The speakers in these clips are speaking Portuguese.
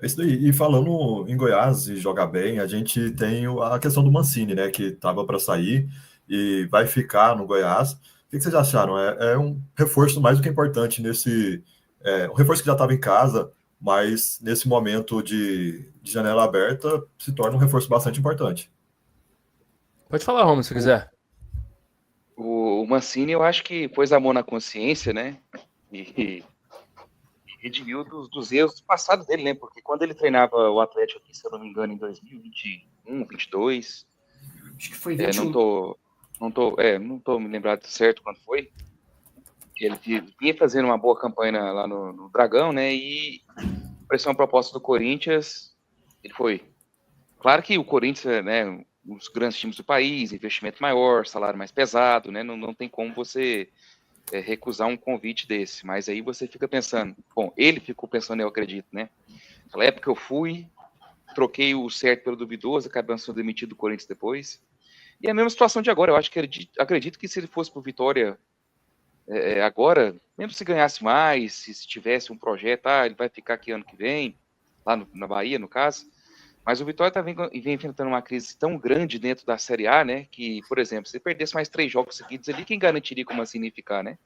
É isso daí. E falando em Goiás e jogar bem, a gente tem a questão do Mancini, né? Que estava para sair e vai ficar no Goiás. O que vocês acharam? É um reforço mais do que importante nesse. Um reforço que já estava em casa, mas nesse momento de janela aberta se torna um reforço bastante importante. Pode falar, Romulo, se quiser. O Mancini, eu acho que pôs a mão na consciência, né? E redimiu dos erros do passado dele, né? Porque quando ele treinava o Atlético aqui, se eu não me engano, em 2021, 22, Acho que foi 21. não tô me lembrado certo quando foi. Ele vinha fazendo uma boa campanha lá no Dragão, né? E apareceu uma proposta do Corinthians, ele foi. Claro que o Corinthians, né? Os grandes times do país, investimento maior, salário mais pesado, né? Não tem como você recusar um convite desse. Mas aí você fica pensando, bom, ele ficou pensando, eu acredito, né? Naquela época eu fui, troquei o certo pelo duvidoso, acabei sendo demitido do Corinthians depois. E é a mesma situação de agora. Eu acho que acredito que se ele fosse pro Vitória agora, mesmo se ganhasse mais, se tivesse um projeto, ele vai ficar aqui ano que vem, lá na Bahia, no caso. Mas o Vitória vem enfrentando uma crise tão grande dentro da Série A, né? Que, por exemplo, se perdesse mais 3 jogos seguidos ali, quem garantiria como assim ficar, né?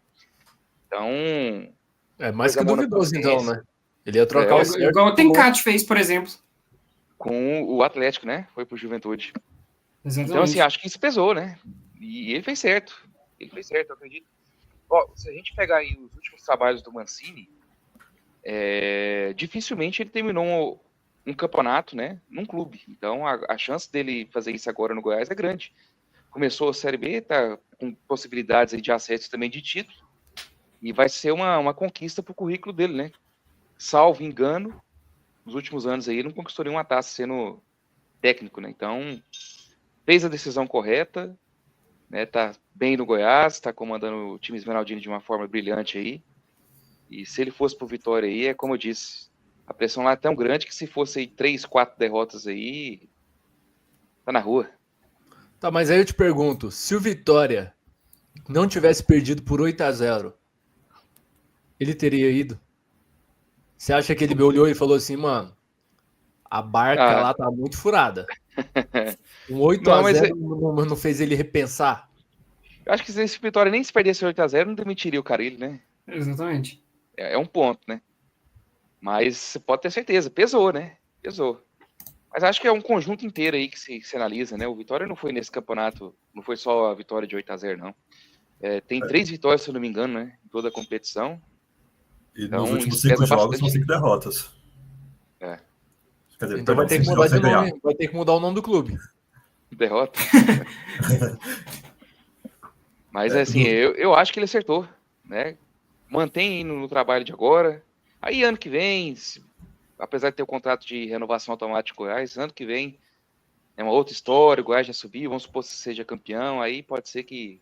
Então. É mais que duvidoso, então, né? Ele ia trocar o certo. Igual o Tencate fez, por exemplo. Com o Atlético, né? Foi pro Juventude. Exatamente. Então, assim, acho que isso pesou, né? E ele fez certo. Eu acredito. Ó, se a gente pegar aí os últimos trabalhos do Mancini, dificilmente ele terminou um campeonato, né, num clube. Então, a chance dele fazer isso agora no Goiás é grande. Começou a Série B, tá com possibilidades aí de acesso também de título, e vai ser uma conquista pro currículo dele, né? Salvo engano, nos últimos anos aí, ele não conquistou nenhuma taça sendo técnico, né? Então, fez a decisão correta, né? Tá bem no Goiás, tá comandando o time esmeraldino de uma forma brilhante aí. E se ele fosse pro Vitória aí, é como eu disse, a pressão lá é tão grande que se fosse aí 3, 4 derrotas aí, tá na rua. Tá, mas aí eu te pergunto, se o Vitória não tivesse perdido por 8-0, ele teria ido? Você acha que ele olhou e falou assim, mano, a barca lá tá muito furada. Um 8-0 não fez ele repensar? Eu acho que se esse Vitória nem se perdesse 8-0, não demitiria o Carille, né? Exatamente. É um ponto, né? Mas você pode ter certeza, pesou, né? Pesou. Mas acho que é um conjunto inteiro aí que se analisa, né? O Vitória não foi nesse campeonato, não foi só a vitória de 8-0, não. Tem 3 vitórias, se eu não me engano, né? Em toda a competição. E então, nos últimos 5 jogos são 5 derrotas. Quer dizer, então vai ter que mudar de nome, vai ter que mudar o nome do clube. Derrota. Mas assim, eu acho que ele acertou, né? Mantém no trabalho de agora. Aí ano que vem, apesar de ter o contrato de renovação automática com o Goiás, ano que vem é uma outra história, o Goiás já subiu, vamos supor que seja campeão, aí pode ser que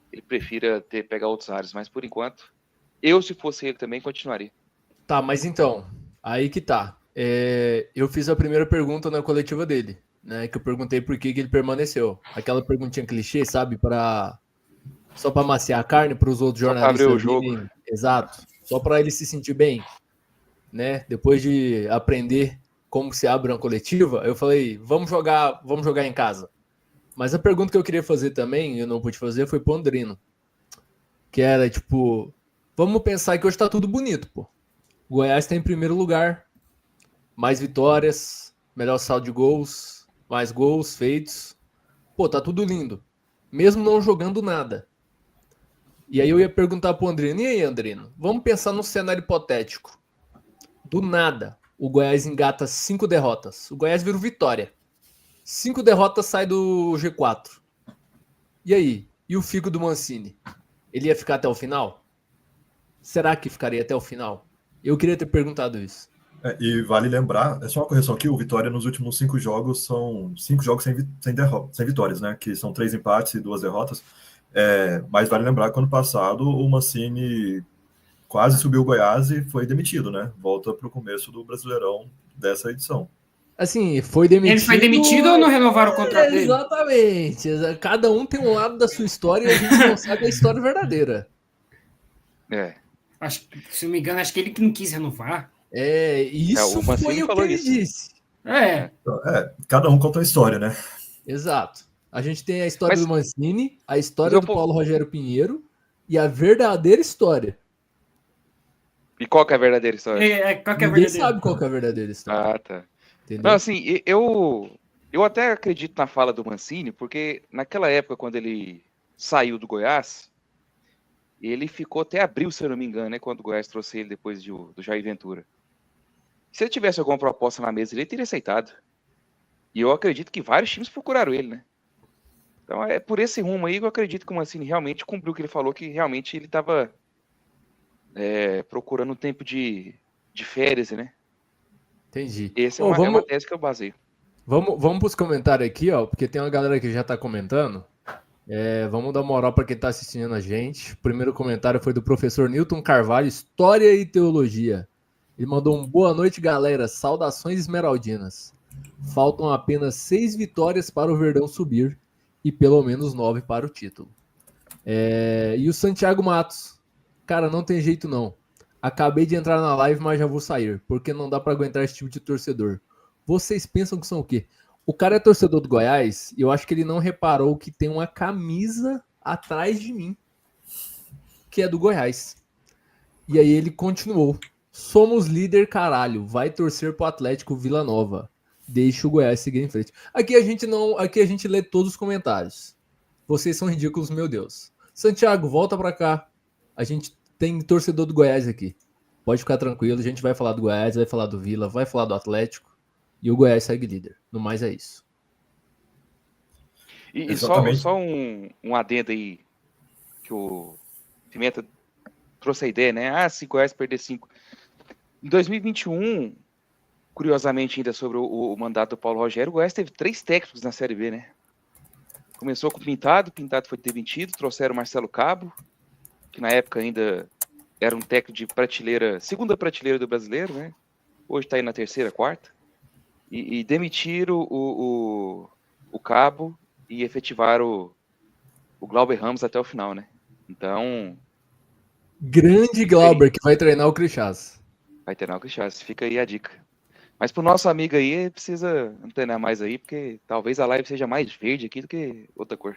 ele prefira pegar outros áreas, mas por enquanto, se fosse ele também, continuaria. Tá, mas então, aí que tá. Eu fiz a primeira pergunta na coletiva dele, né? Que eu perguntei por que ele permaneceu. Aquela perguntinha clichê, sabe? Só para maciar a carne para os outros jornalistas. Só para abrir o jogo. Exato. Só para ele se sentir bem, né? Depois de aprender como se abre uma coletiva, eu falei, vamos jogar em casa. Mas a pergunta que eu queria fazer também, eu não pude fazer, foi pro Andrino. Que era, tipo, vamos pensar que hoje tá tudo bonito, pô. O Goiás tá em primeiro lugar, mais vitórias, melhor saldo de gols, mais gols feitos. Pô, tá tudo lindo. Mesmo não jogando nada. E aí eu ia perguntar pro Andrino, e aí, Andrino? Vamos pensar num cenário hipotético. Do nada, o Goiás engata 5 derrotas. O Goiás vira o Vitória. 5 derrotas, sai do G4. E aí? E o figo do Mancini? Ele ia ficar até o final? Será que ficaria até o final? Eu queria ter perguntado isso. E vale lembrar, é só uma correção aqui, o Vitória nos últimos 5 jogos são 5 jogos sem vitórias, né? Que são 3 empates e 2 derrotas. Mas vale lembrar que ano passado o Mancini quase subiu o Goiás e foi demitido, né? Volta para o começo do Brasileirão dessa edição. Assim, foi demitido... Ele foi demitido ou não renovaram o contrato dele? Exatamente. Cada um tem um lado da sua história e a gente não sabe a história verdadeira. Se eu não me engano, acho que ele que não quis renovar. Isso o Mancini foi o que falou ele isso. disse. Cada um conta uma história, né? Exato. A gente tem a história Mas- do Mancini, a história mas do Paulo Rogério Pinheiro e a verdadeira história. E qual que é a verdadeira história? Qual que é a Ninguém verdadeira? sabe qual que é a verdadeira história. Ah, tá. Entendeu? Não, assim, eu até acredito na fala do Mancini, porque naquela época, quando ele saiu do Goiás, ele ficou até abril, se eu não me engano, né? Quando o Goiás trouxe ele depois do Jair Ventura. Se ele tivesse alguma proposta na mesa, ele teria aceitado. E eu acredito que vários times procuraram ele, né? Então é por esse rumo aí que eu acredito que o Mancini realmente cumpriu o que ele falou, que realmente ele estava procurando um tempo de férias, né? Entendi. Essa é Ô, uma tese que eu baseio. Vamos para os comentários aqui, ó, porque tem uma galera que já tá comentando. Vamos dar moral para quem tá assistindo a gente. O primeiro comentário foi do professor Newton Carvalho, História e Teologia. Ele mandou um boa noite, galera. Saudações esmeraldinas. Faltam apenas 6 vitórias para o Verdão subir e pelo menos 9 para o título. E o Santiago Matos. Cara, não tem jeito não. Acabei de entrar na live, mas já vou sair, porque não dá para aguentar esse tipo de torcedor. Vocês pensam que são o quê? O cara é torcedor do Goiás e eu acho que ele não reparou que tem uma camisa atrás de mim, que é do Goiás. E aí ele continuou. Somos líder, caralho. Vai torcer pro Atlético Vila Nova. Deixa o Goiás seguir em frente. Aqui a gente lê todos os comentários. Vocês são ridículos, meu Deus. Santiago, volta pra cá. A gente tem torcedor do Goiás aqui. Pode ficar tranquilo, a gente vai falar do Goiás, vai falar do Vila, vai falar do Atlético. E o Goiás segue líder. No mais é isso. E só um adendo aí, que o Pimenta trouxe a ideia, né? Se o Goiás perder 5. Em 2021, curiosamente ainda sobre o mandato do Paulo Rogério, o Goiás teve 3 técnicos na Série B, né? Começou com o Pintado foi demitido, trouxeram o Marcelo Cabo, que na época ainda era um técnico de prateleira, segunda prateleira do brasileiro, né? Hoje está aí na terceira, quarta. E demitiram o Cabo e efetivaram o Glauber Ramos até o final, né? Então... Grande Glauber, que vai treinar o Crixás. Vai treinar o Crixás, fica aí a dica. Mas pro nosso amigo aí, ele precisa antenar mais aí, porque talvez a live seja mais verde aqui do que outra cor.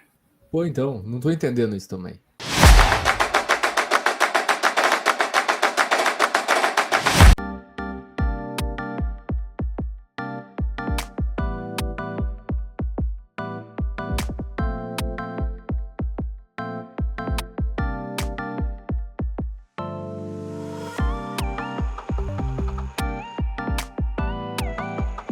Pô, então, não tô entendendo isso também.